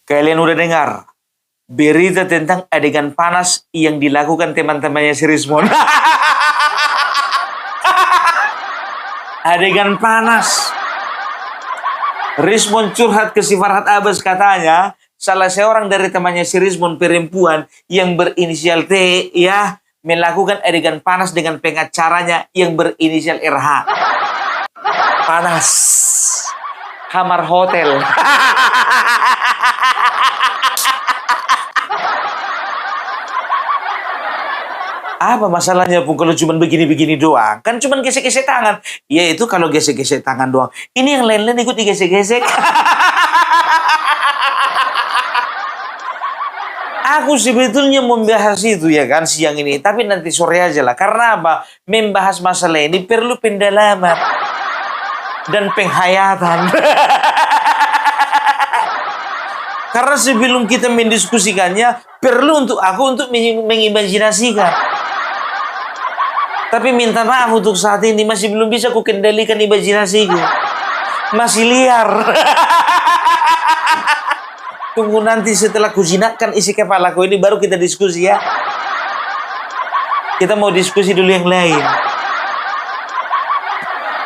Kalian udah dengar berita tentang adegan panas yang dilakukan teman-temannya si Rismon? Adegan panas. Rismon curhat ke si Farhad Abbas, katanya salah seorang dari temannya si Rismon, perempuan yang berinisial T, ya, melakukan adegan panas dengan pengacaranya yang berinisial RH. Panas. Kamar hotel. Apa masalahnya pun kalau cuma begini-begini doang? Kan cuma gesek-gesek tangan. Ya itu kalau gesek-gesek tangan doang. Ini yang lain-lain ikut digesek-gesek. Aku sebetulnya membahas itu ya kan siang ini. Tapi nanti sore aja lah. Karena apa? Membahas masalah ini perlu pendalaman. Dan penghayatan. Karena sebelum kita mendiskusikannya, perlu untuk aku untuk mengimajinasikan. Tapi minta maaf untuk saat ini masih belum bisa ku kendalikan imajinasiku. Masih liar. Tunggu nanti setelah ku jinakkan isi kepalaku ini baru kita diskusi ya. Kita mau diskusi dulu yang lain.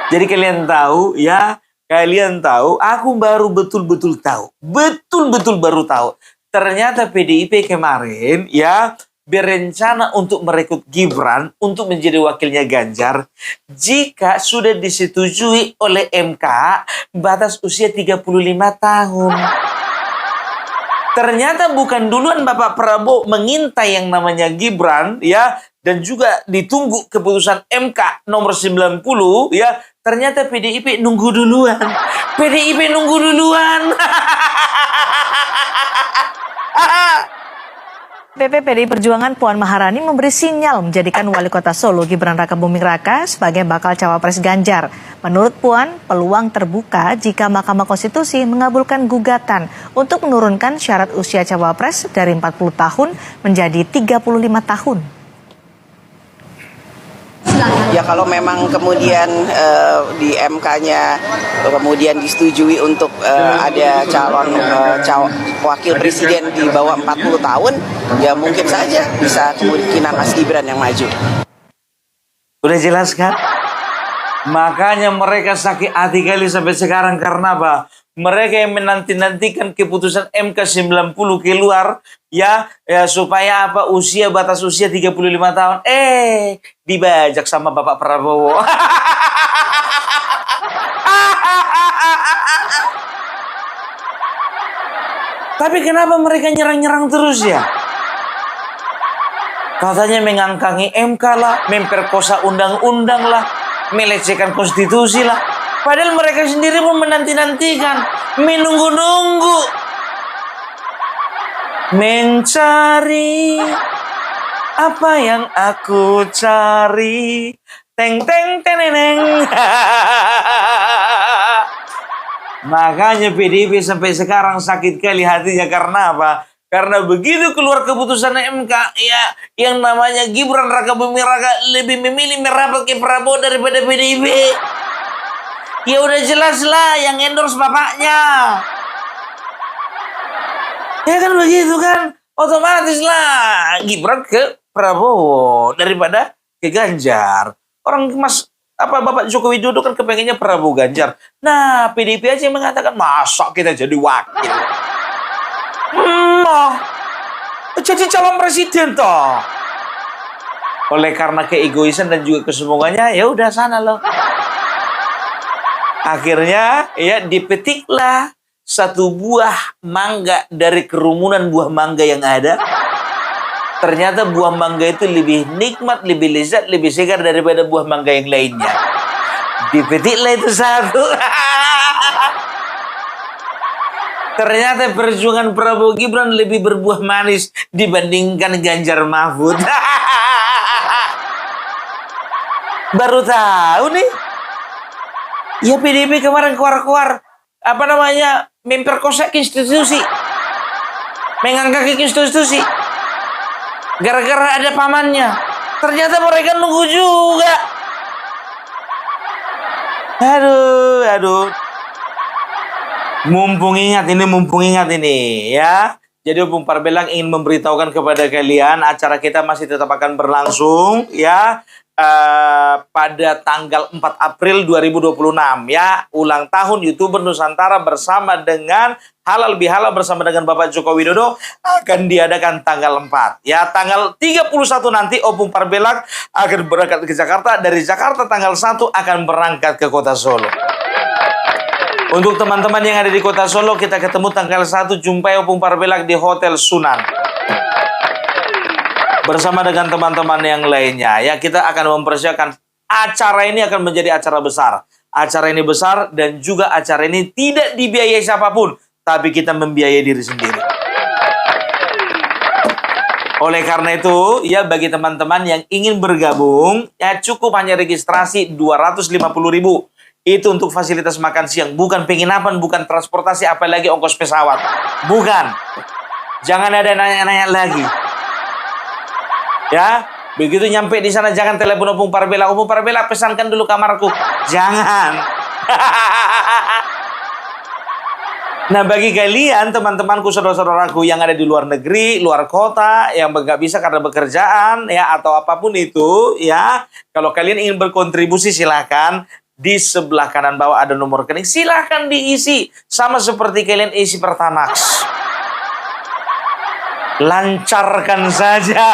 Jadi kalian tahu ya, aku baru betul-betul tahu. Betul-betul baru tahu. Ternyata PDIP kemarin ya berencana untuk merekrut Gibran untuk menjadi wakilnya Ganjar jika sudah disetujui oleh MK batas usia 35 tahun. Ternyata bukan duluan Bapak Prabowo mengintai yang namanya Gibran ya, dan juga ditunggu keputusan MK nomor 90 ya. Ternyata PDIP nunggu duluan. PDIP nunggu duluan. PDI Perjuangan Puan Maharani memberi sinyal menjadikan Wali Kota Solo Gibran Rakabuming Raka sebagai bakal cawapres Ganjar. Menurut Puan, peluang terbuka jika Mahkamah Konstitusi mengabulkan gugatan untuk menurunkan syarat usia cawapres dari 40 tahun menjadi 35 tahun. Ya kalau memang kemudian di MK-nya kemudian disetujui untuk ada calon wakil presiden di bawah 40 tahun, ya mungkin saja bisa kemungkinan Mas Gibran yang maju. Udah jelas kan? Makanya mereka sakit hati kali sampai sekarang karena apa? Mereka yang menanti-nantikan keputusan MK 90 keluar ya supaya apa batas usia 35 tahun dibajak sama Bapak Prabowo. Tapi kenapa mereka nyerang-nyerang terus ya? Katanya mengangkangi MK lah, memperkosa undang-undang lah, melecehkan konstitusi lah. Padahal mereka sendiri pun menanti-nantikan, menunggu-nunggu. Mencari apa yang aku cari. Teng teng teneneng. Makanya PDIP sampai sekarang sakit kali hatinya karena apa? Karena begitu keluar keputusan MK, ya yang namanya Gibran Rakabuming Raka lebih memilih merapat ke Prabowo daripada PDIP. Ya udah jelas lah yang endorse bapaknya. Ya kan begitu kan? Otomatis lah Gibran ke Prabowo daripada ke Ganjar. Orang Bapak Joko Widodo kan kepengennya Prabowo Ganjar. Nah, PDIP aja yang mengatakan masa kita jadi wakil. Jadi calon presiden toh. Oleh karena keegoisan dan juga kesombongannya, ya udah sana loh. Akhirnya ya dipetiklah satu buah mangga dari kerumunan buah mangga yang ada. Ternyata buah mangga itu lebih nikmat, lebih lezat, lebih segar daripada buah mangga yang lainnya. Dipetiklah itu satu. Ternyata perjuangan Prabowo Gibran lebih berbuah manis dibandingkan Ganjar Mahfud. Baru tahu nih. Ya PDIP kemarin keluar-keluar memperkosa konstitusi, mengangkat konstitusi, gara-gara ada pamannya. Ternyata mereka nunggu juga. Aduh. Mumpung ingat ini ya. Jadi Opung Parbelang ingin memberitahukan kepada kalian acara kita masih tetap akan berlangsung ya pada tanggal 4 April 2026 ya. Ulang tahun YouTuber Nusantara bersama dengan Halal Bihalal bersama dengan Bapak Joko Widodo akan diadakan tanggal 4 ya. Tanggal 31 nanti Opung Parbelang akan berangkat ke Jakarta. Dari Jakarta tanggal 1 akan berangkat ke kota Solo. Untuk teman-teman yang ada di kota Solo, kita ketemu tanggal 1, jumpai Opung Parbelang di Hotel Sunan. Bersama dengan teman-teman yang lainnya. Ya, kita akan mempersiapkan acara ini akan menjadi acara besar. Acara ini besar dan juga acara ini tidak dibiayai siapapun. Tapi kita membiayai diri sendiri. Oleh karena itu, ya bagi teman-teman yang ingin bergabung, ya cukup hanya registrasi 250.000. Itu untuk fasilitas makan siang, bukan penginapan, bukan transportasi, apalagi ongkos pesawat. Bukan. Jangan ada nanya-nanya lagi. Ya, begitu nyampe di sana jangan telepon Opung Parbelang. Opung Parbelang pesankan dulu kamarku. Jangan. Nah, bagi kalian teman-temanku, saudara-saudaraku yang ada di luar negeri, luar kota, yang nggak bisa karena bekerjaan ya atau apapun itu, ya, kalau kalian ingin berkontribusi silakan. Di sebelah kanan bawah ada nomor rekening, silahkan diisi sama seperti kalian isi Pertamax. Lancarkan saja.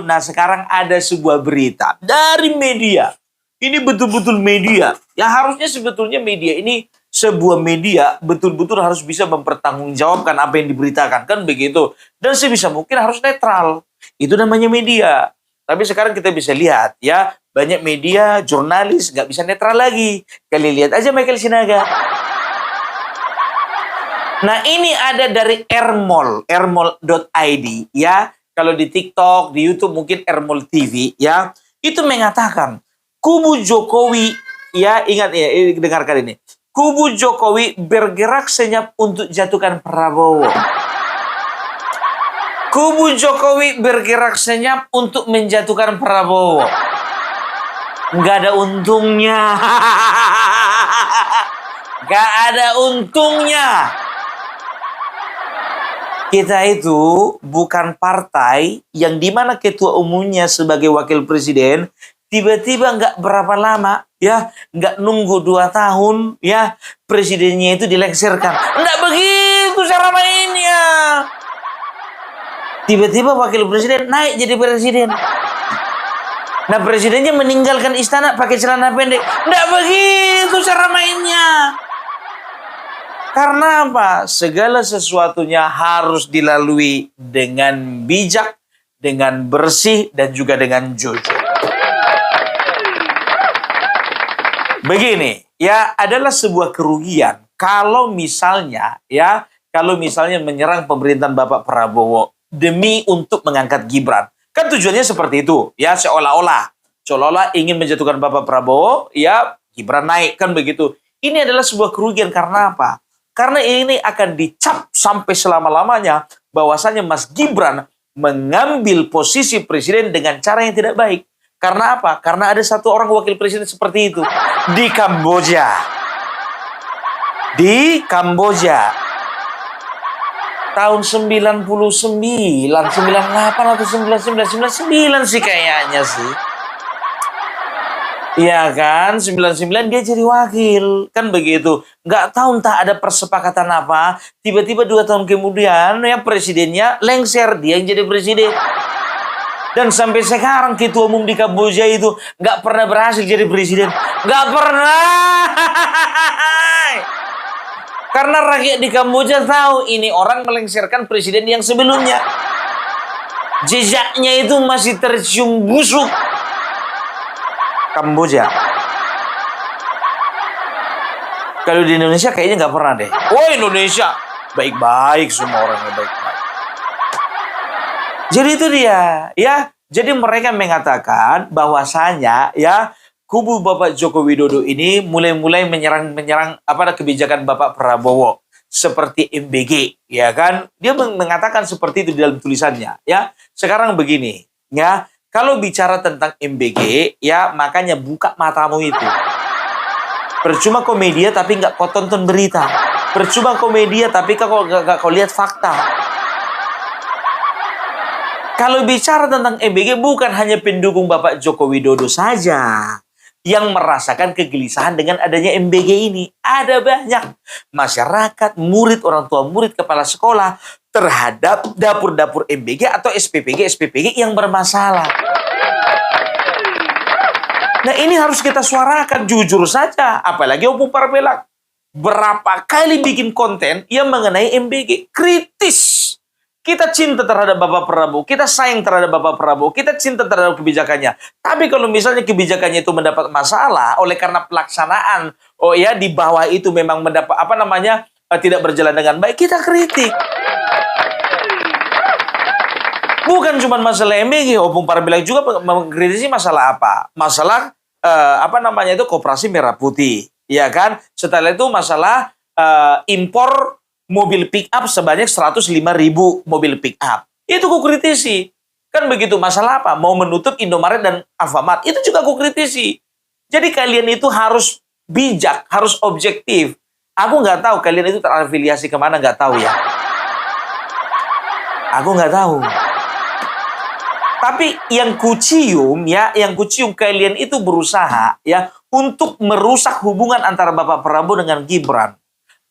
Nah, sekarang ada sebuah berita dari media. Ini betul-betul media. Ya harusnya sebetulnya media ini sebuah media betul-betul harus bisa mempertanggungjawabkan apa yang diberitakan, kan begitu. Dan sebisa mungkin harus netral. Itu namanya media. Tapi sekarang kita bisa lihat ya, banyak media, jurnalis nggak bisa netral lagi. Kalian lihat aja Michael Sinaga. Nah ini ada dari Ermol, ermol.id ya. Kalau di TikTok, di YouTube mungkin Ermol TV ya. Itu mengatakan, kubu Jokowi, ya ingat ya, dengarkan ini. Kubu Jokowi bergerak senyap untuk jatuhkan Prabowo. Kubu Jokowi bergerak senyap untuk menjatuhkan Prabowo. Nggak ada untungnya. Nggak ada untungnya. Kita itu bukan partai yang dimana ketua umumnya sebagai wakil presiden tiba-tiba nggak berapa lama ya, nggak nunggu 2 tahun ya, presidennya itu dilengsarkan. Nggak begitu cara mainnya. Tiba-tiba wakil presiden naik jadi presiden. Nah presidennya meninggalkan istana pakai celana pendek. Nggak begitu cara mainnya. Karena apa? Segala sesuatunya harus dilalui dengan bijak, dengan bersih, dan juga dengan jujur. Begini, ya adalah sebuah kerugian kalau misalnya menyerang pemerintahan Bapak Prabowo demi untuk mengangkat Gibran. Kan tujuannya seperti itu, ya seolah-olah ingin menjatuhkan Bapak Prabowo, ya Gibran naik, kan begitu. Ini adalah sebuah kerugian karena apa? Karena ini akan dicap sampai selama-lamanya bahwasanya Mas Gibran mengambil posisi presiden dengan cara yang tidak baik. Karena apa? Karena ada satu orang wakil presiden seperti itu di Kamboja. Di Kamboja. Tahun 99, 98 atau 99 sih kayaknya sih. Iya kan, 99 dia jadi wakil, kan begitu. Nggak tahu entah ada persepakatan apa, tiba-tiba 2 tahun kemudian ya presidennya lengser, dia yang jadi presiden. Dan sampai sekarang ketua umum di Kamboja itu nggak pernah berhasil jadi presiden. Nggak pernah. Karena rakyat di Kamboja tahu ini orang melengsarkan presiden yang sebelumnya. Jejaknya itu masih tercium busuk. Kamboja. Kalau di Indonesia kayaknya nggak pernah deh. Oh Indonesia baik-baik, semua orangnya baik-baik. Jadi itu dia, ya. Jadi mereka mengatakan bahwasanya ya kubu Bapak Joko Widodo ini mulai menyerang kebijakan Bapak Prabowo seperti MBG, ya kan? Dia mengatakan seperti itu di dalam tulisannya, ya. Sekarang begini, ya. Kalau bicara tentang MBG, ya makanya buka matamu itu. Percuma kau media tapi nggak kau tonton berita. Percuma kau media tapi kau nggak kau lihat fakta. Kalau bicara tentang MBG, bukan hanya pendukung Bapak Joko Widodo saja yang merasakan kegelisahan dengan adanya MBG ini. Ada banyak masyarakat, murid, orang tua murid, kepala sekolah terhadap dapur-dapur MBG atau SPPG yang bermasalah. Nah, ini harus kita suarakan jujur saja. Apalagi Opung Parpelak berapa kali bikin konten yang mengenai MBG. Kritis. Kita cinta terhadap Bapak Prabowo, kita sayang terhadap Bapak Prabowo, kita cinta terhadap kebijakannya. Tapi kalau misalnya kebijakannya itu mendapat masalah oleh karena pelaksanaan, di bawah itu memang mendapat tidak berjalan dengan baik, kita kritik. Bukan cuma masalah MBG, Opung Parpelak juga mengkritisi masalah apa? Masalah Koperasi Merah Putih, ya kan? Setelah itu masalah impor mobil pick up sebanyak 105.000 mobil pick up. Itu ku kritisi. Kan begitu, masalah apa? Mau menutup Indomaret dan Alfamart. Itu juga ku kritisi. Jadi kalian itu harus bijak, harus objektif. Aku nggak tahu kalian itu terafiliasi kemana, nggak tahu ya. Aku nggak tahu. Tapi yang kucium kalian itu berusaha ya untuk merusak hubungan antara Bapak Prabowo dengan Gibran.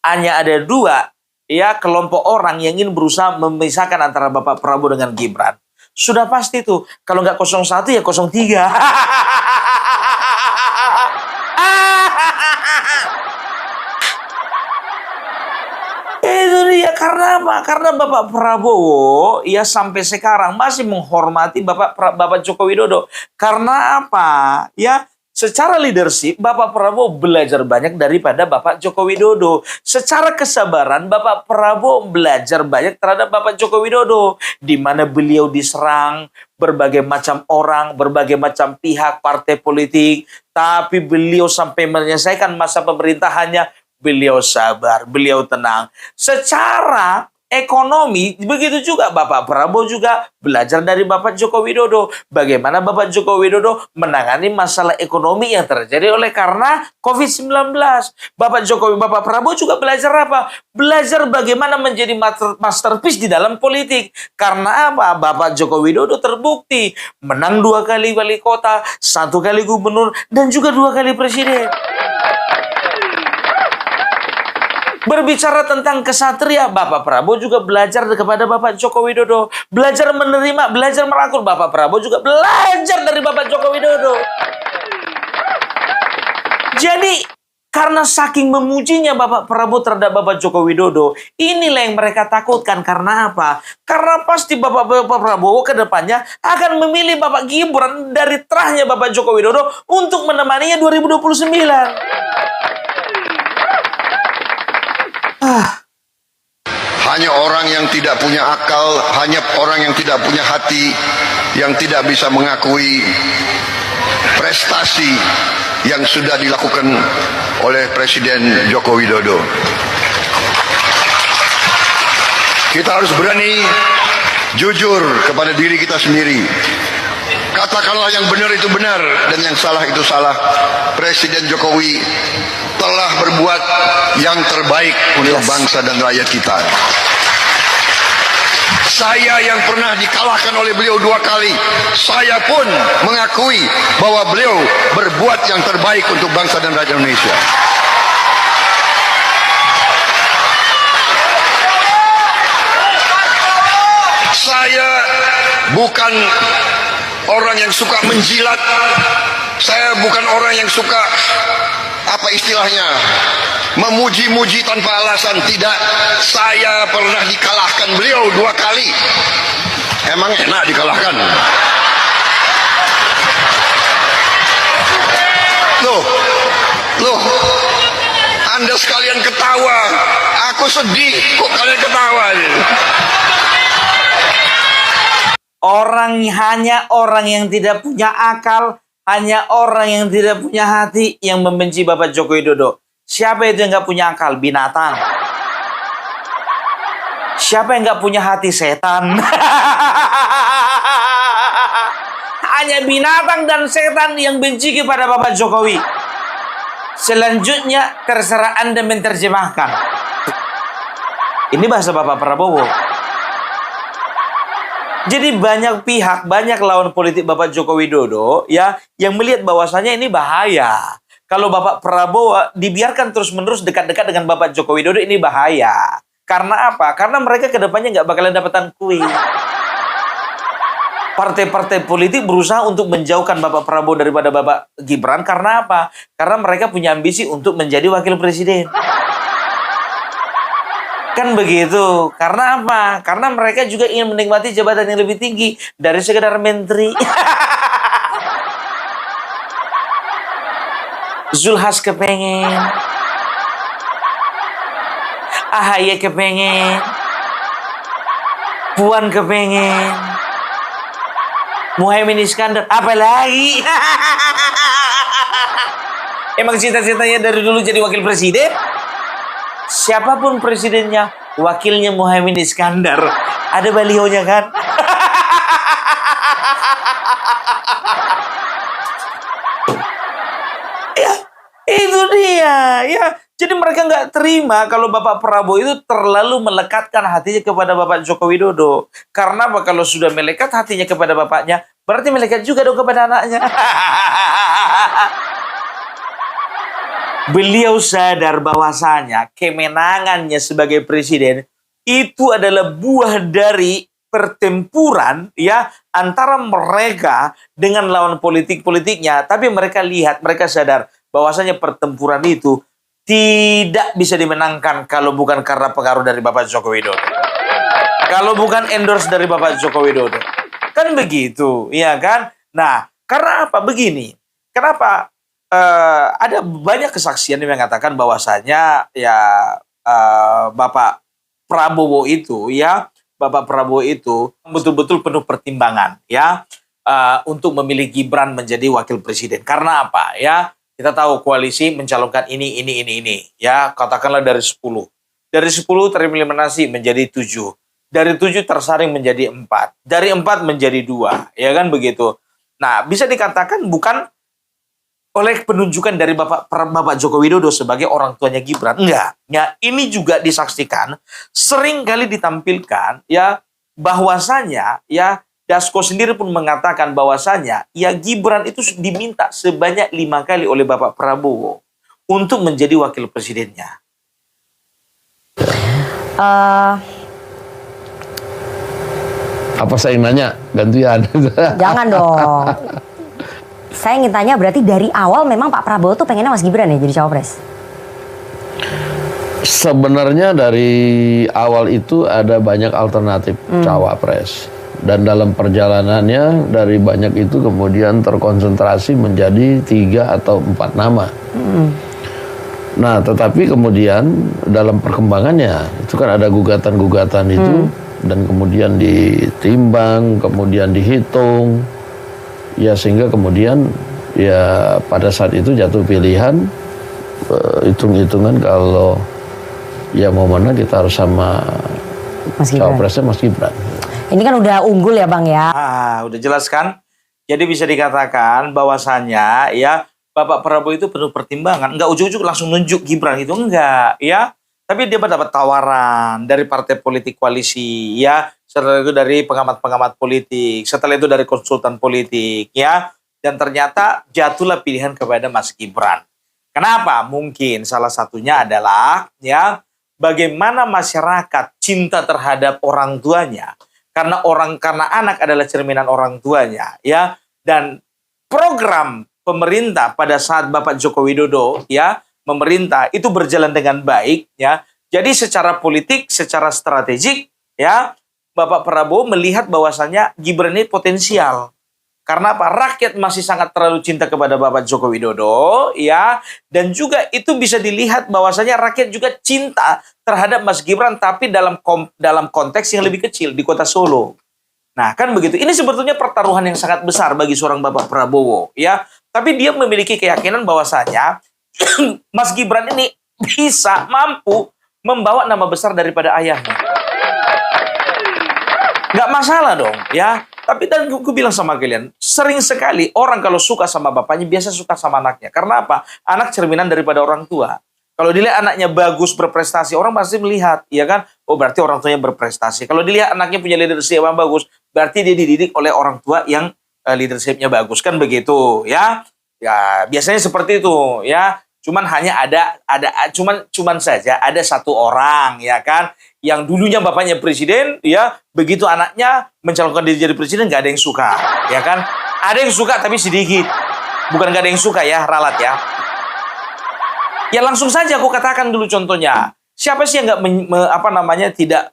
Hanya ada dua kelompok orang yang ingin berusaha memisahkan antara Bapak Prabowo dengan Gibran. Sudah pasti tuh, kalau nggak 01 ya 03. Itu dia, karena apa? Karena Bapak Prabowo sampai sekarang masih menghormati Bapak Joko Widodo. Karena apa? Secara leadership, Bapak Prabowo belajar banyak daripada Bapak Joko Widodo. Secara kesabaran, Bapak Prabowo belajar banyak terhadap Bapak Joko Widodo. Di mana beliau diserang berbagai macam orang, berbagai macam pihak, partai politik. Tapi beliau sampai menyelesaikan masa pemerintahannya, beliau sabar, beliau tenang. Secara ekonomi, begitu juga Bapak Prabowo juga belajar dari Bapak Joko Widodo. Bagaimana Bapak Joko Widodo menangani masalah ekonomi yang terjadi oleh karena COVID-19. Bapak Prabowo juga belajar apa? Belajar bagaimana menjadi masterpiece di dalam politik. Karena apa? Bapak Joko Widodo terbukti menang 2 kali wali kota, 1 kali gubernur, dan juga 2 kali presiden. Berbicara tentang kesatria, Bapak Prabowo juga belajar kepada Bapak Joko Widodo. Belajar menerima, belajar merangkul. Bapak Prabowo juga belajar dari Bapak Joko Widodo. Jadi, karena saking memujinya Bapak Prabowo terhadap Bapak Joko Widodo, inilah yang mereka takutkan. Karena apa? Karena pasti Bapak Prabowo ke depannya akan memilih Bapak Gibran dari terahnya Bapak Joko Widodo untuk menemaninya 2029. Hanya orang yang tidak punya akal, hanya orang yang tidak punya hati, yang tidak bisa mengakui prestasi yang sudah dilakukan oleh Presiden Joko Widodo. Kita harus berani jujur kepada diri kita sendiri. Katakanlah yang benar itu benar dan yang salah itu salah. Presiden Jokowi telah berbuat yang terbaik untuk bangsa dan rakyat kita. Saya yang pernah dikalahkan oleh beliau 2 kali, saya pun mengakui bahwa beliau berbuat yang terbaik untuk bangsa dan rakyat Indonesia. Saya bukan orang yang suka menjilat. Saya bukan orang yang suka memuji-muji tanpa alasan. Tidak. Saya pernah dikalahkan beliau 2 kali. Emang enak dikalahkan? Loh, Anda sekalian ketawa. Aku sedih kok kalian ketawa. Hanya orang yang tidak punya akal, hanya orang yang tidak punya hati yang membenci Bapak Joko Widodo. Siapa itu yang nggak punya akal? Binatang. Siapa yang nggak punya hati? Setan. Hanya binatang dan setan yang benci kepada Bapak Jokowi. Selanjutnya terserah Anda menerjemahkan. Ini bahasa Bapak Prabowo. Jadi banyak pihak, banyak lawan politik Bapak Joko Widodo ya yang melihat bahwasanya ini bahaya. Kalau Bapak Prabowo dibiarkan terus-menerus dekat-dekat dengan Bapak Joko Widodo, ini bahaya. Karena apa? Karena mereka kedepannya nggak bakalan dapatan kue. Partai-partai politik berusaha untuk menjauhkan Bapak Prabowo daripada Bapak Gibran. Karena apa? Karena mereka punya ambisi untuk menjadi wakil presiden. Kan begitu. Karena apa? Karena mereka juga ingin menikmati jabatan yang lebih tinggi dari sekedar menteri. Zulhas kepengen. AHY kepengen. Puan kepengen. Muhaimin Iskandar, apa lagi? Emang cita-citanya dari dulu jadi wakil presiden? Siapapun presidennya, wakilnya Muhaimin Iskandar. Ada balionya kan? Ya, itu dia. Ya, jadi mereka nggak terima kalau Bapak Prabowo itu terlalu melekatkan hatinya kepada Bapak Joko Widodo. Karena apa? Kalau sudah melekat hatinya kepada bapaknya, berarti melekat juga dong kepada anaknya. Beliau sadar bahwasanya kemenangannya sebagai presiden itu adalah buah dari pertempuran ya antara mereka dengan lawan politiknya. Tapi mereka lihat, mereka sadar bahwasanya pertempuran itu tidak bisa dimenangkan kalau bukan karena pengaruh dari Bapak Joko Widodo. Kalau bukan endorse dari Bapak Joko Widodo. Kan begitu, ya kan? Nah, karena apa? Begini. Kenapa ada banyak kesaksian yang mengatakan bahwasanya ya Bapak Prabowo itu betul-betul penuh pertimbangan ya untuk memilih Gibran menjadi wakil presiden. Karena apa? Ya, kita tahu koalisi mencalonkan ini ya, katakanlah dari 10. Dari 10 tereliminasi menjadi 7. Dari 7 tersaring menjadi 4. Dari 4 menjadi 2. Ya kan begitu. Nah, bisa dikatakan bukan oleh penunjukan dari Bapak Joko Widodo sebagai orang tuanya Gibran. Enggak. Ya, ini juga disaksikan, sering kali ditampilkan ya bahwasanya ya Dasko sendiri pun mengatakan bahwasanya ya Gibran itu diminta sebanyak 5 kali oleh Bapak Prabowo untuk menjadi wakil presidennya. Apa saya yang nanya gantian? Jangan dong. Saya ingin tanya, berarti dari awal memang Pak Prabowo tuh pengennya Mas Gibran ya jadi cawapres? Sebenarnya dari awal itu ada banyak alternatif cawapres. Dan dalam perjalanannya dari banyak itu kemudian terkonsentrasi menjadi 3 atau 4 nama. Nah, tetapi kemudian dalam perkembangannya itu kan ada gugatan-gugatan itu dan kemudian ditimbang, kemudian dihitung. Ya sehingga kemudian ya pada saat itu jatuh pilihan, hitung-hitungan kalau ya mau mana kita harus sama cawapresnya Mas Gibran. Ini kan udah unggul ya Bang ya. Udah jelas kan? Jadi bisa dikatakan bahwasannya ya Bapak Prabowo itu penuh pertimbangan. Enggak ujuk-ujuk langsung nunjuk Gibran itu, enggak ya. Tapi dia dapat tawaran dari partai politik koalisi ya. Setelah itu dari pengamat-pengamat politik, setelah itu dari konsultan politik, ya. Dan ternyata jatuhlah pilihan kepada Mas Gibran. Kenapa? Mungkin salah satunya adalah, ya, bagaimana masyarakat cinta terhadap orang tuanya. Karena anak adalah cerminan orang tuanya, ya. Dan program pemerintah pada saat Bapak Joko Widodo, ya, memerintah itu berjalan dengan baik, ya. Jadi secara politik, secara strategik, ya, Bapak Prabowo melihat bahwasannya Gibran ini potensial. Karena apa? Rakyat masih sangat terlalu cinta kepada Bapak Joko Widodo, ya. Dan juga itu bisa dilihat bahwasannya rakyat juga cinta terhadap Mas Gibran, tapi dalam konteks yang lebih kecil di kota Solo. Nah, kan begitu. Ini sebetulnya pertaruhan yang sangat besar bagi seorang Bapak Prabowo, ya. Tapi dia memiliki keyakinan bahwasanya Mas Gibran ini mampu membawa nama besar daripada ayahnya. Nggak masalah dong, ya. Tapi dan aku bilang sama kalian, sering sekali orang kalau suka sama bapaknya, biasa suka sama anaknya. Karena apa? Anak cerminan daripada orang tua. Kalau dilihat anaknya bagus, berprestasi, orang pasti melihat, ya kan? Oh, berarti orang tuanya berprestasi. Kalau dilihat anaknya punya leadership yang bagus, berarti dia dididik oleh orang tua yang leadershipnya bagus, kan begitu, ya? Ya, biasanya seperti itu, ya. Cuman hanya cuman saja ada satu orang, ya kan, yang dulunya bapaknya presiden, ya, begitu anaknya mencalonkan diri jadi presiden, nggak ada yang suka, ya kan? Ada yang suka tapi sedikit, bukan nggak ada yang suka ya, ralat ya. Ya langsung saja aku katakan dulu contohnya, siapa sih yang nggak tidak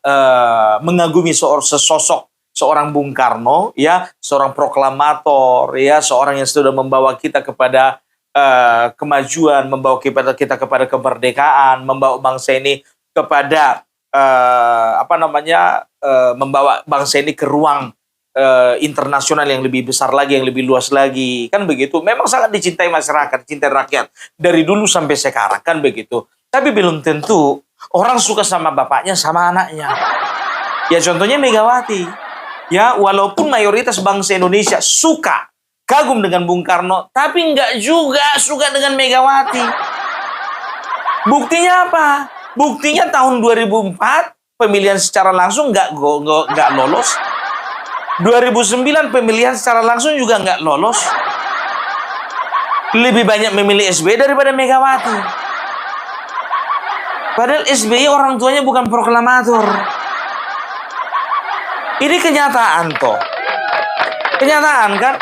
mengagumi sosok seorang Bung Karno, ya, seorang proklamator, ya, seorang yang sudah membawa kita kepada kemajuan, membawa kita kepada kemerdekaan, membawa bangsa ini kepada membawa bangsa ini ke ruang internasional yang lebih besar lagi, yang lebih luas lagi, kan begitu. Memang sangat dicintai masyarakat, cintai rakyat dari dulu sampai sekarang, kan begitu. Tapi belum tentu orang suka sama bapaknya, sama anaknya. Ya contohnya Megawati, ya, walaupun mayoritas bangsa Indonesia suka, kagum dengan Bung Karno, tapi nggak juga suka dengan Megawati. Buktinya apa? Buktinya tahun 2004 pemilihan secara langsung nggak lolos. 2009 pemilihan secara langsung juga nggak lolos. Lebih banyak memilih SBY daripada Megawati. Padahal SBY orang tuanya bukan proklamator. Ini kenyataan toh. Kenyataan kan?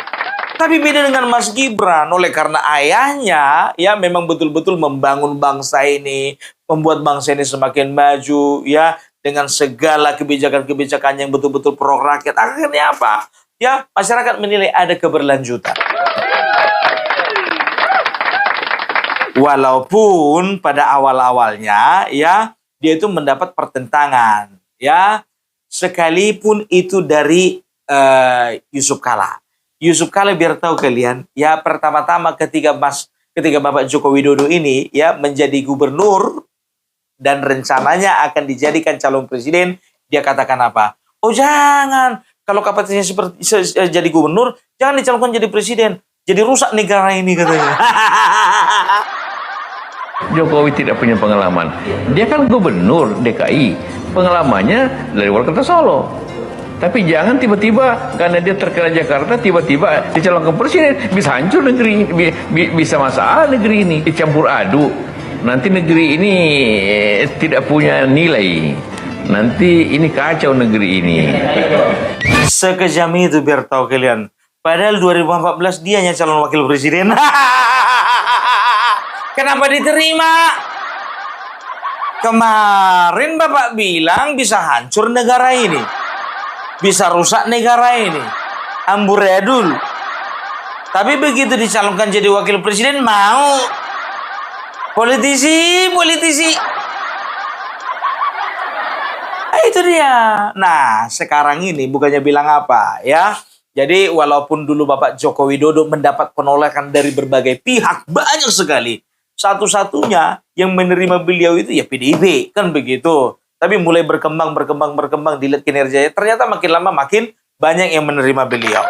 Tapi beda dengan Mas Gibran, oleh karena ayahnya ya memang betul-betul membangun bangsa ini, membuat bangsa ini semakin maju, ya, dengan segala kebijakan-kebijakan yang betul-betul pro rakyat. Akhirnya apa? Ya, masyarakat menilai ada keberlanjutan. Walaupun pada awal-awalnya ya dia itu mendapat pertentangan, ya, sekalipun itu dari Yusuf Kala. Yusuf Kala, biar tahu kalian, ya, pertama-tama ketika Bapak Joko Widodo ini ya menjadi gubernur dan rencananya akan dijadikan calon presiden, dia katakan apa? Oh jangan, kalau kapasitasnya seperti jadi gubernur, jangan dicalonkan jadi presiden, jadi rusak negara ini, katanya. Jokowi tidak punya pengalaman. Dia kan gubernur DKI, pengalamannya dari wali kota Solo. Tapi jangan tiba-tiba karena dia terkenal Jakarta, tiba-tiba dicalonkan presiden, bisa hancur negeri, bisa masalah negeri ini, dicampur aduk. Nanti negeri ini tidak punya nilai. Nanti ini kacau negeri ini. Sekejam itu biar tahu kalian. Padahal 2014 dia yang calon wakil presiden. Kenapa diterima? Kemarin Bapak bilang bisa hancur negara ini. Bisa rusak negara ini. Amburadul. Tapi begitu dicalonkan jadi wakil presiden, mau. Politisi. Itu dia. Nah, sekarang ini bukannya bilang apa, ya. Jadi walaupun dulu Bapak Joko Widodo mendapat penolakan dari berbagai pihak, banyak sekali. Satu-satunya yang menerima beliau itu ya PDIP, kan begitu. Tapi mulai berkembang, dilihat kinerjanya. Ternyata makin lama makin banyak yang menerima beliau.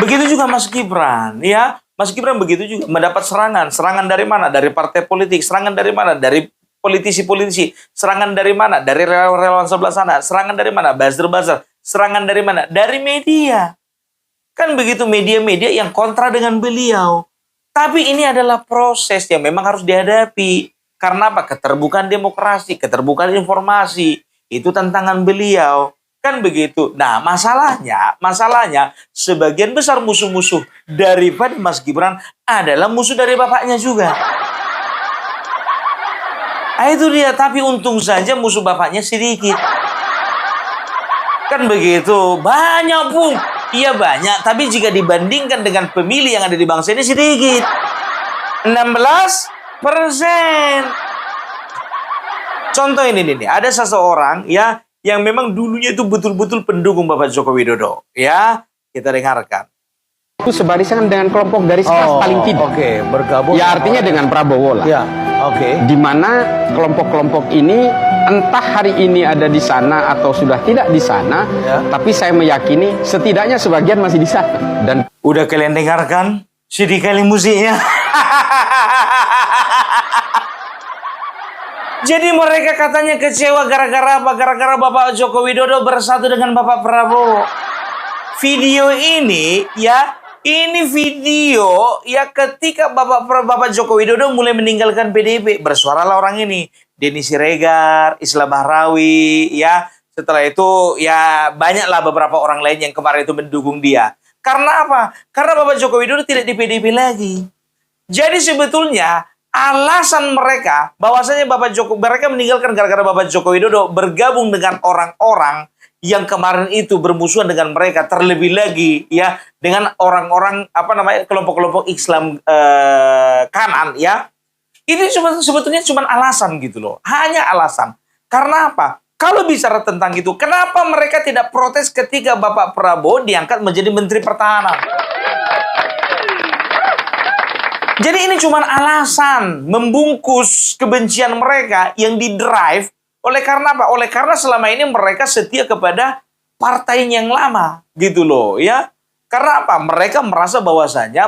Begitu juga Mas Gibran, ya. Mas Gibran begitu juga mendapat serangan. Serangan dari mana? Dari partai politik. Serangan dari mana? Dari politisi-politisi. Serangan dari mana? Dari relawan sebelah sana. Serangan dari mana? Buzzer-buzzer. Serangan dari mana? Dari media. Kan begitu, media-media yang kontra dengan beliau. Tapi ini adalah proses yang memang harus dihadapi. Karena apa? Keterbukaan demokrasi, keterbukaan informasi. Itu tantangan beliau. Kan begitu. Nah, masalahnya sebagian besar musuh-musuh daripada Mas Gibran adalah musuh dari bapaknya juga. Nah, itu dia. Tapi untung saja musuh bapaknya sedikit. Kan begitu. Banyak, Bung. Iya banyak. Tapi jika dibandingkan dengan pemilih yang ada di bangsa ini sedikit. 16%. Contoh ini nih, ada seseorang ya yang memang dulunya itu betul-betul pendukung Bapak Joko Widodo, ya, kita dengarkan. Itu sebarisan dengan kelompok garis keras paling tidak. Bergabung. Ya artinya dengan Prabowo lah. Ya, Di mana kelompok-kelompok ini Entah hari ini ada di sana atau sudah tidak di sana, tapi saya meyakini setidaknya sebagian masih di sana. Dan Udah kalian dengarkan sedih kali musiknya. Jadi mereka katanya kecewa gara-gara apa? Gara-gara Bapak Joko Widodo bersatu dengan Bapak Prabowo. Video ini ini video ketika Bapak Joko Widodo mulai meninggalkan PDIP. Bersuaralah orang ini. Denny Siregar, Islah Bahrawi, setelah itu banyaklah beberapa orang lain yang kemarin itu mendukung dia. Karena apa? Karena Bapak Joko Widodo tidak di PDIP lagi. Jadi sebetulnya alasan mereka bahwasanya mereka meninggalkan gara-gara Bapak Joko Widodo bergabung dengan orang-orang yang kemarin itu bermusuhan dengan mereka, terlebih lagi dengan orang-orang kelompok-kelompok Islam kanan Ini sebetulnya cuma alasan gitu loh. Hanya alasan. Karena apa? Kalau bicara tentang itu, kenapa mereka tidak protes ketika Bapak Prabowo diangkat menjadi Menteri Pertahanan? Jadi ini cuma alasan membungkus kebencian mereka yang didrive oleh karena apa? Oleh karena selama ini mereka setia kepada partai yang lama gitu loh Karena apa? Mereka merasa bahwasanya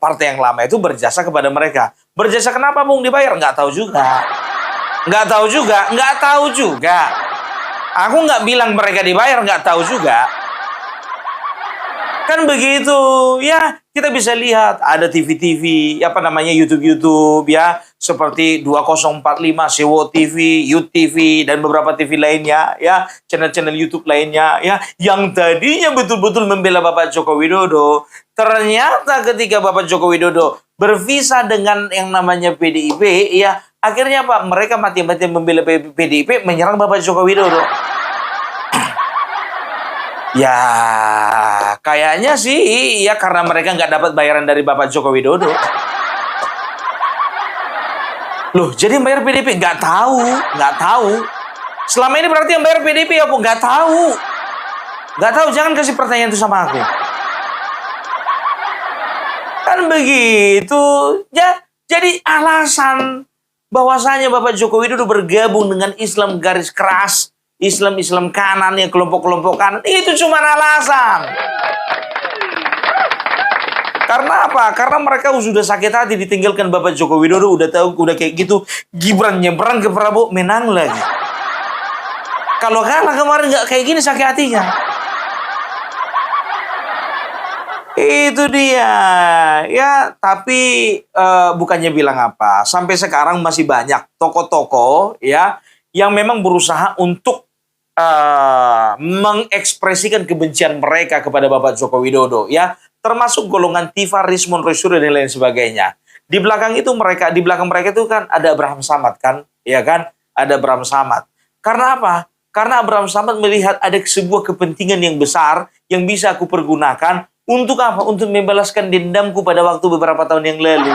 partai yang lama itu berjasa kepada mereka. Berjasa kenapa, Bung? Dibayar? Nggak tahu juga. Aku nggak bilang mereka dibayar, nggak tahu juga. Kan begitu. Kita bisa lihat ada TV-TV, YouTube seperti 2045, Sewo TV, Youth TV, dan beberapa TV lainnya, channel-channel YouTube lainnya, yang tadinya betul-betul membela Bapak Joko Widodo. Ternyata ketika Bapak Joko Widodo bervisa dengan yang namanya PDIP, akhirnya apa? Mereka mati-mati membela PDIP, menyerang Bapak Joko Widodo. Kayaknya sih karena mereka nggak dapat bayaran dari Bapak Joko Widodo. Loh, jadi yang bayar PDIP? Nggak tahu. Selama ini berarti yang bayar PDIP apa? Nggak tahu, jangan kasih pertanyaan itu sama aku. Kan begitu. Jadi alasan bahwasanya Bapak Joko Widodo bergabung dengan Islam garis keras, Islam kanan, kelompok-kelompok kanan, itu cuma alasan. Karena apa? Karena mereka sudah sakit hati ditinggalkan Bapak Joko Widodo, udah kayak gitu, Gibran nyebrang ke Prabowo, menang lagi. Kalau kalah kemarin nggak kayak gini sakit hatinya. Itu dia. Tapi bukannya bilang apa, sampai sekarang masih banyak tokoh-tokoh yang memang berusaha untuk mengekspresikan kebencian mereka kepada Bapak Joko Widodo termasuk golongan Tifa, Rismon, Roysuryo dan lain sebagainya. Di belakang mereka itu kan ada Abraham Samad kan, ada Abraham Samad. Karena apa? Karena Abraham Samad melihat ada sebuah kepentingan yang besar yang bisa aku pergunakan untuk apa? Untuk membalaskan dendamku pada waktu beberapa tahun yang lalu.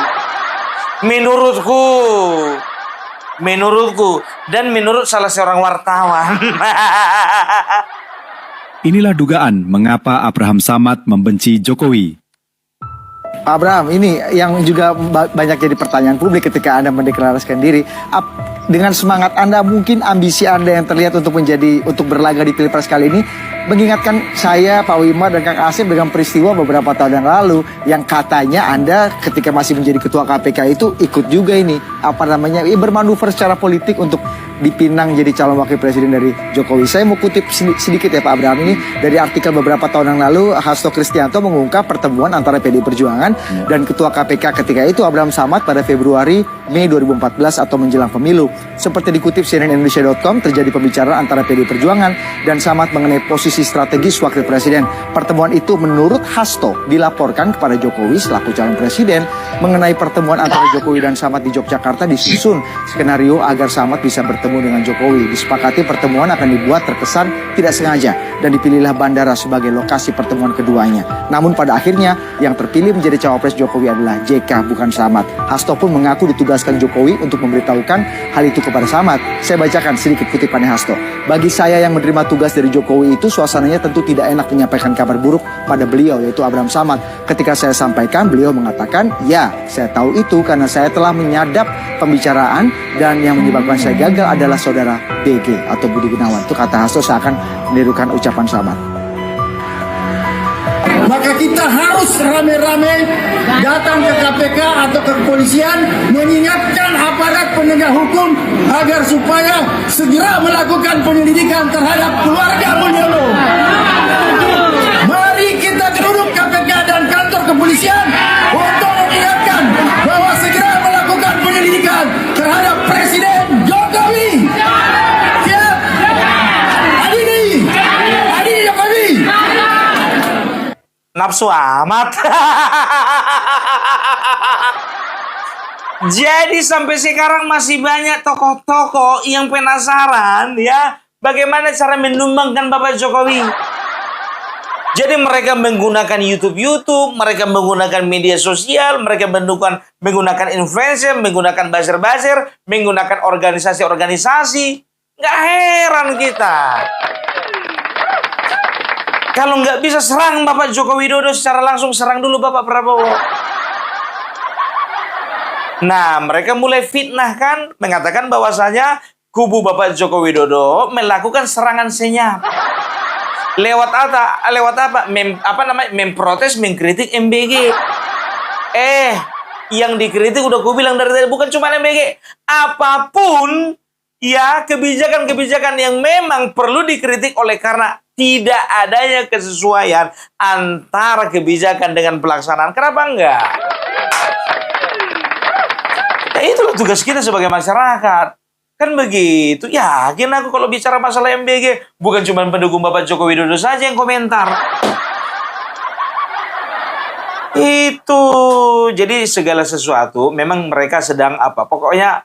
Menurutku dan menurut salah seorang wartawan. Inilah dugaan mengapa Abraham Samad membenci Jokowi. Abraham, ini yang juga banyak jadi pertanyaan publik ketika Anda mendeklarasikan diri. Dengan semangat Anda, mungkin ambisi Anda yang terlihat untuk berlaga di Pilpres kali ini mengingatkan saya, Pak Wimar, dan Kang Asep dengan peristiwa beberapa tahun yang lalu yang katanya Anda ketika masih menjadi ketua KPK itu ikut juga ini bermanuver secara politik untuk dipinang jadi calon wakil presiden dari Jokowi. Saya mau kutip sedikit ya Pak Abraham, ini dari artikel beberapa tahun yang lalu. Hasto Kristianto mengungkap pertemuan antara PDI Perjuangan dan ketua KPK ketika itu Abraham Samad pada Mei 2014 atau menjelang pemilu. Seperti dikutip cnnindonesia.com, terjadi pembicaraan antara PDI Perjuangan dan Samad mengenai posisi strategis wakil presiden. Pertemuan itu menurut Hasto dilaporkan kepada Jokowi selaku calon presiden. Mengenai pertemuan antara Jokowi dan Samad di Yogyakarta, disusun skenario agar Samad bisa bertemu dengan Jokowi. Disepakati pertemuan akan dibuat terkesan tidak sengaja dan dipilihlah bandara sebagai lokasi pertemuan keduanya. Namun pada akhirnya yang terpilih menjadi cawapres Jokowi adalah JK, bukan Samad. Hasto pun mengaku ditugaskan Jokowi untuk memberitahukan hal itu kepada Samad. Saya bacakan sedikit kutipannya Hasto. Bagi saya yang menerima tugas dari Jokowi itu suasananya tentu tidak enak menyampaikan kabar buruk pada beliau, yaitu Abraham Samad. Ketika saya sampaikan, beliau mengatakan, ya saya tahu itu karena saya telah menyadap pembicaraan dan yang menyebabkan saya gagal adalah saudara BG atau Budi Gunawan. Itu kata Hasto, saya akan menirukan ucapan Samad. Maka kita harus rame-rame datang ke KPK atau ke kepolisian mengingatkan aparat penegak hukum agar supaya segera melakukan penyelidikan terhadap keluarga Mulyono. Mari kita geruduk KPK dan kantor kepolisian untuk mengingatkan bahwa segera melakukan penyelidikan terhadap Presiden Jokowi. Siap? Adili Jokowi. Nafsu amat. Jadi sampai sekarang masih banyak tokoh-tokoh yang penasaran ya bagaimana cara menumbangkan Bapak Jokowi. Jadi mereka menggunakan YouTube, mereka menggunakan media sosial, mereka menggunakan influencer, menggunakan buzzer, menggunakan organisasi-organisasi. Nggak heran kita. Kalau nggak bisa serang Bapak Joko Widodo secara langsung, serang dulu Bapak Prabowo. Nah, mereka mulai fitnah kan, mengatakan bahwasanya kubu Bapak Joko Widodo melakukan serangan senyap. Lewat apa? Memprotes, mengkritik MBG. Yang dikritik udah gue bilang dari tadi, bukan cuma MBG. Apapun ya kebijakan-kebijakan yang memang perlu dikritik oleh karena tidak adanya kesesuaian antara kebijakan dengan pelaksanaan. Kenapa enggak? Ya itulah tugas kita sebagai masyarakat. Kan begitu. Yakin aku kalau bicara masalah MBG, bukan cuma pendukung Bapak Joko Widodo saja yang komentar. Itu. Jadi segala sesuatu memang mereka sedang apa? Pokoknya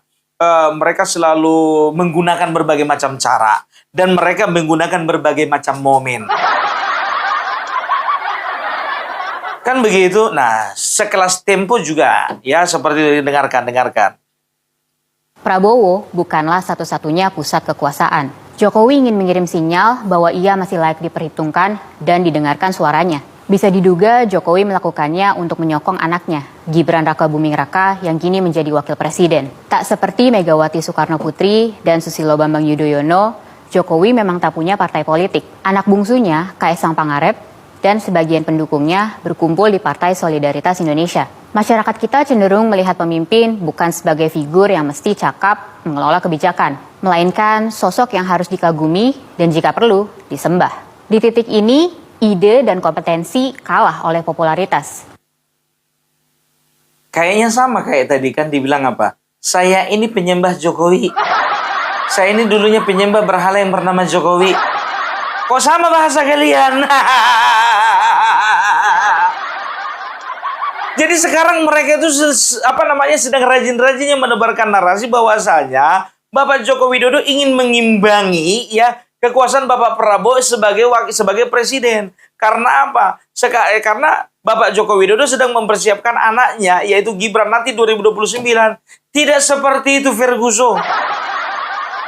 mereka selalu menggunakan berbagai macam cara. Dan mereka menggunakan berbagai macam momen. Kan begitu? Nah, sekelas Tempo juga ya seperti dengarkan. Prabowo bukanlah satu-satunya pusat kekuasaan. Jokowi ingin mengirim sinyal bahwa ia masih layak diperhitungkan dan didengarkan suaranya. Bisa diduga Jokowi melakukannya untuk menyokong anaknya, Gibran Rakabuming Raka yang kini menjadi wakil presiden. Tak seperti Megawati Soekarno Putri dan Susilo Bambang Yudhoyono, Jokowi memang tak punya partai politik. Anak bungsunya, Kaisang Pangarep, dan sebagian pendukungnya berkumpul di Partai Solidaritas Indonesia. Masyarakat kita cenderung melihat pemimpin bukan sebagai figur yang mesti cakap mengelola kebijakan, melainkan sosok yang harus dikagumi dan jika perlu disembah. Di titik ini, ide dan kompetensi kalah oleh popularitas. Kayaknya sama kayak tadi kan dibilang apa? Saya ini penyembah Jokowi. Saya ini dulunya penyembah berhala yang bernama Jokowi. Kok sama bahasa kalian? Jadi sekarang mereka itu sedang rajin-rajinnya menebarkan narasi bahwasanya Bapak Joko Widodo ingin mengimbangi ya kekuasaan Bapak Prabowo sebagai presiden. Karena apa? Karena Bapak Joko Widodo sedang mempersiapkan anaknya yaitu Gibran nanti 2029. Tidak seperti itu Ferguson.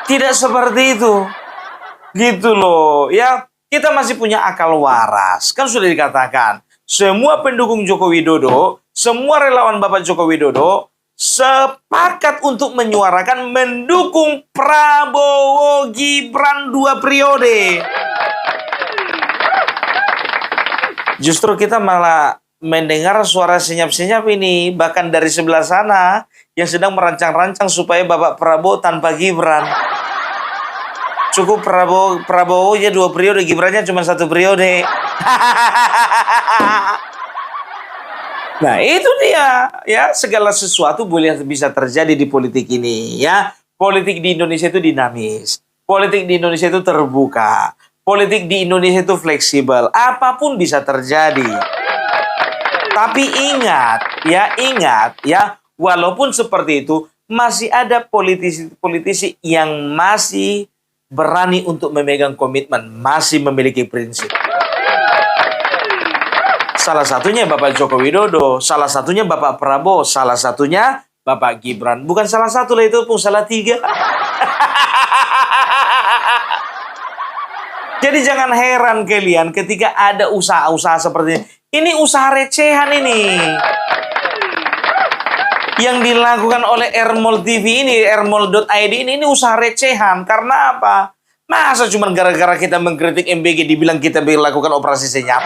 Tidak seperti itu. Gitu loh. Ya, kita masih punya akal waras. Kan sudah dikatakan, semua pendukung Joko Widodo, semua relawan Bapak Joko Widodo sepakat untuk menyuarakan mendukung Prabowo Gibran 2 periode. Justru kita malah mendengar suara senyap-senyap ini bahkan dari sebelah sana yang sedang merancang-rancang supaya Bapak Prabowo tanpa Gibran. Cukup Prabowo ya 2 periode, Gibrannya cuma 1 periode. Nah itu dia ya, segala sesuatu bisa terjadi di politik ini ya. Politik di Indonesia itu dinamis, politik di Indonesia itu terbuka, politik di Indonesia itu fleksibel, apapun bisa terjadi. Tapi ingat ya, walaupun seperti itu masih ada politisi yang masih berani untuk memegang komitmen, masih memiliki prinsip. Salah satunya Bapak Joko Widodo, salah satunya Bapak Prabowo, salah satunya Bapak Gibran. Bukan salah satu lah, itu pun salah 3. Jadi jangan heran kalian ketika ada usaha-usaha seperti ini. Ini usaha recehan ini. Yang dilakukan oleh Ermol TV ini, ermol.id ini usaha recehan. Karena apa? Masa cuma gara-gara kita mengkritik MBG dibilang kita melakukan operasi senyap?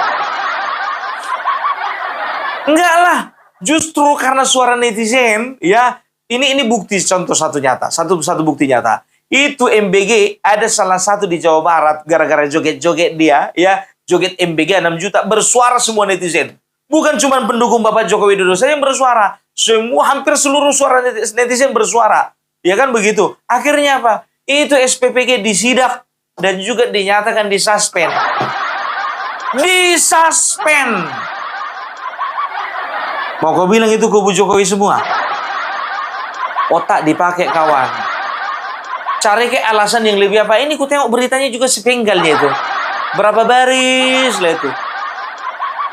Enggak lah. Justru karena suara netizen, ya, ini bukti contoh satu nyata, satu bukti nyata. Itu MBG ada salah satu di Jawa Barat gara-gara joget-joget dia, ya, joget MBG 6 juta bersuara semua netizen. Bukan cuma pendukung Bapak Joko Widodo saja yang bersuara, semua hampir seluruh suara netizen bersuara. Ya kan begitu. Akhirnya apa? Itu SPPG disidak dan juga dinyatakan disuspend. Disuspend. Mau kau bilang itu kubu Jokowi semua? Otak dipakai kawan. Cari ke alasan yang lebih apa? Ini ku tengok beritanya juga sepenggalnya itu. Berapa baris lah itu.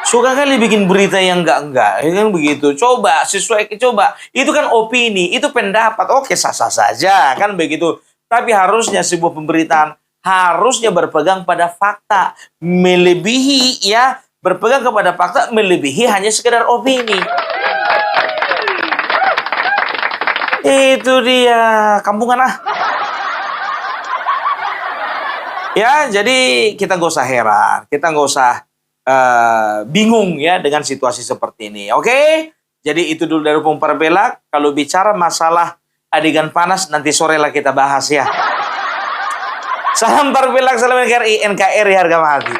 Suka kali bikin berita yang enggak, ya kan begitu. Coba, coba. Itu kan opini, itu pendapat. Oke, sah-sah saja, kan begitu. Tapi harusnya sebuah pemberitaan harusnya berpegang pada fakta. Melebihi, ya, berpegang kepada fakta melebihi hanya sekedar opini. Itu dia, kampungan ah. Ya, jadi kita nggak usah heran, kita nggak usah bingung ya dengan situasi seperti ini. Oke? Jadi itu dulu dari Opung Perbelak. Kalau bicara masalah adegan panas nanti sore lah kita bahas ya. Salam Perbelak, salam NKRI, NKRI harga mati.